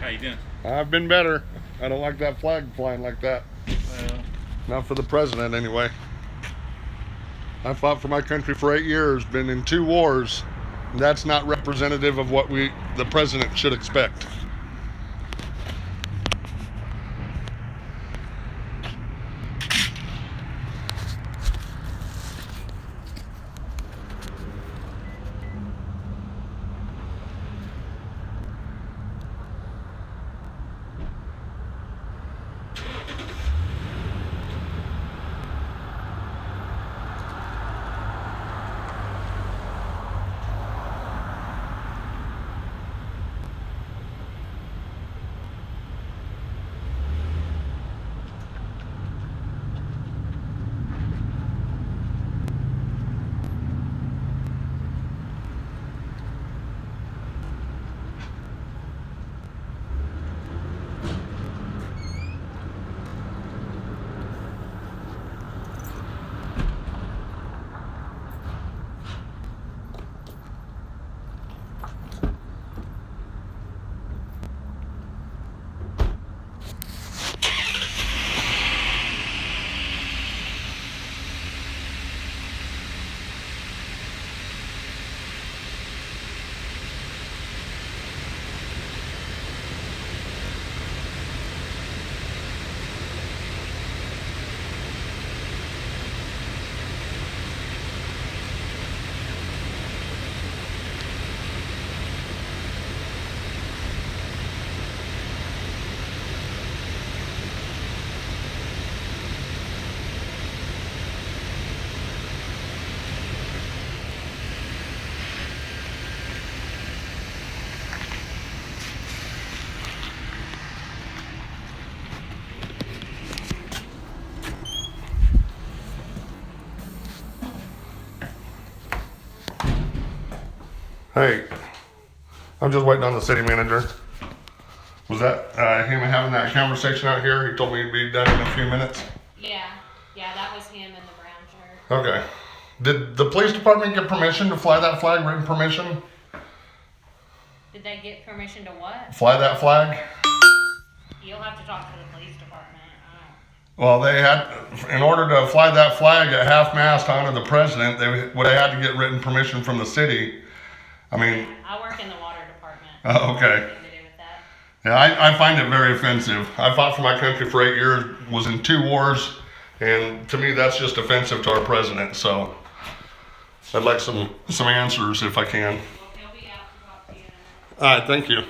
How you doing? I've been better. I don't like that flag flying like that. Not for the president, anyway. I fought for my country for 8 years, been in 2 wars. That's not representative of what the president should expect. Hey, I'm just waiting on the city manager. Was that him having that conversation out here? He told me he'd be done in a few minutes. Yeah, that was him in the brown shirt. Okay. Did the police department get permission to fly that flag? Written permission? Did they get permission to what? Fly that flag? You'll have to talk to the police department. Well, they had, in order to fly that flag at half-mast to honor the president, they would have had to get written permission from the city. I mean... I work in the water department. Oh, okay. Nothing to do with that. Yeah, I find it very offensive. I fought for my country for 8 years, was in 2 wars, and to me that's just offensive to our president. So I'd like some answers if I can. Well, he'll be out to talk to you in a minute. All right, thank you.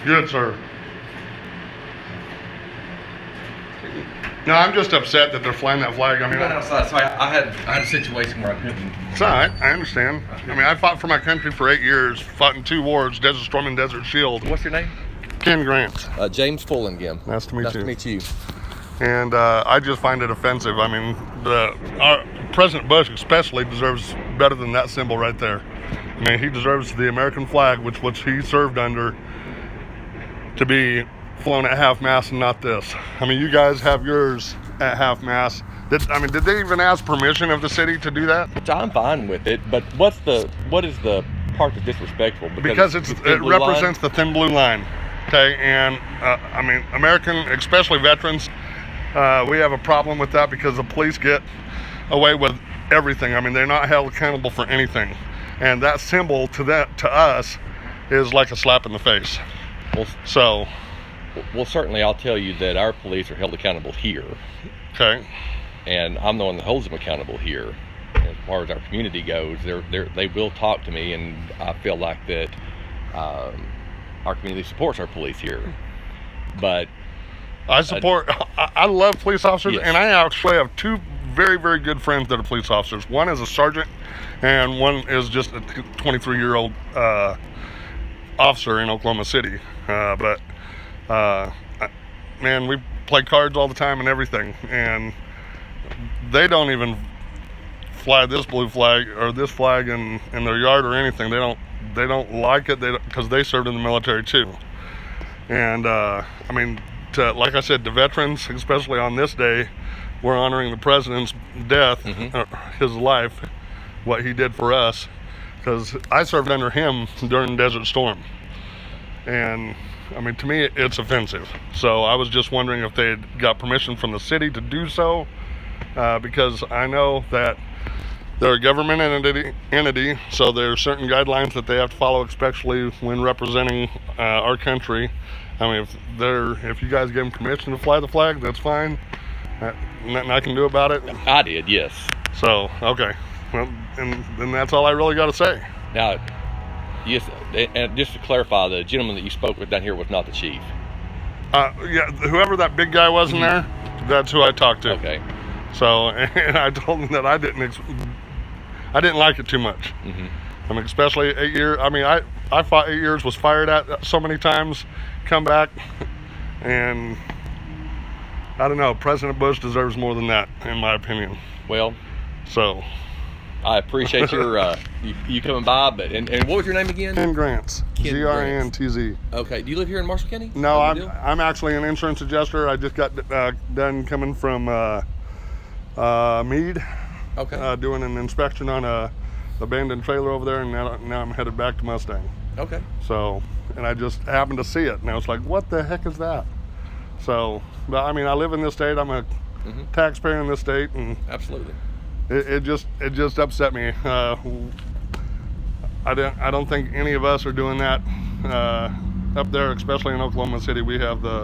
Good, sir. No, I'm just upset that they're flying that flag. I We mean, went outside, so I had a situation where I couldn't. it's all right. I understand. I mean, I fought for my country for 8 years, fought in 2 wars, Desert Storm and Desert Shield. What's your name? Ken Grant. James Fullingam. Nice to meet Nice you. to meet you. And I just find it offensive. I mean, our President Bush especially deserves better than that symbol right there. I mean, he deserves the American flag, which he served under, to be flown at half-mast and not this. I mean, you guys have yours at half-mast. Did they even ask permission of the city to do that? Which I'm fine with it, but what is the part that's disrespectful? Because it's it the blue represents the thin blue line. Okay, and I mean, American, especially veterans, we have a problem with that because the police get away with everything. I mean, they're not held accountable for anything, and that symbol to us is like a slap in the face. Well, certainly I'll tell you that our police are held accountable here, Okay. and I'm the one that holds them accountable here. As far as our community goes, they will talk to me, and I feel like that our community supports our police here. But I support. I love police officers, Yes. and I actually have 2 very, very good friends that are police officers. One is a sergeant, and one is just a 23-year-old officer in Oklahoma City. Man, we play cards all the time and everything, and they don't even fly this blue flag or this flag in their yard or anything. They don't like it because they served in the military too. And I mean, like I said, to veterans, especially on this day, we're honoring the president's death, his life, what he did for us, because I served under him during Desert Storm. And I mean, to me, it's offensive. So I was just wondering if they had got permission from the city to do so, because I know that they're a government entity, so there are certain guidelines that they have to follow, especially when representing our country. I mean, if you guys give them permission to fly the flag, that's fine. Nothing I can do about it. I did, yes. So, okay. Well, and that's all I really got to say. Now, yes, and just to clarify, the gentleman that you spoke with down here was not the chief. Yeah, whoever that big guy was in there, that's who I talked to. Okay. So, and I told him that I didn't like it too much. I mean, especially 8 years. I mean, I fought 8 years, was fired at so many times, come back, and I don't know. President Bush deserves more than that, in my opinion. Well, So, I appreciate your you coming by, but and what was your name again? Ken Grants, Ken Grantz. Okay. Do you live here in Marshall County? No, Is that the deal? I'm actually an insurance adjuster. I just got done coming from Meade, doing an inspection on a abandoned trailer over there, and now I'm headed back to Mustang. Okay. So, and I just happened to see it, and I was like, what the heck is that? So, but I mean, I live in this state. I'm a taxpayer in this state, and Absolutely. it just upset me. I don't think any of us are doing that up there, especially in Oklahoma City. We have the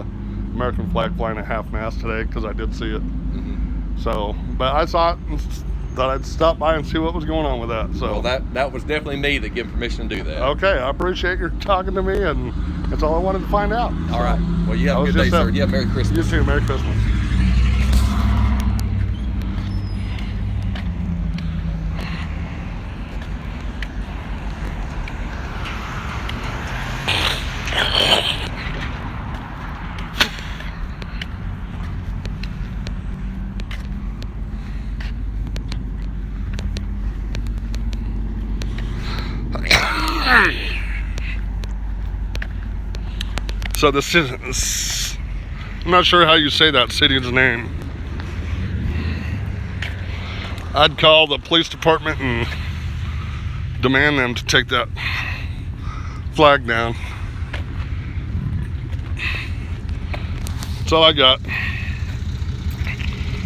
American flag flying at half-mast today because I did see it. So, but I saw it and thought I'd stop by and see what was going on with that. So, Well, that was definitely me that gave permission to do that. okay, I appreciate your talking to me, and that's all I wanted to find out. All right. Well, you have I a was good day, just, sir. You have Merry You Christmas. too. Merry Christmas. So this is, I'm not sure how you say that city's name. I'd call the police department and demand them to take that flag down. That's all I got.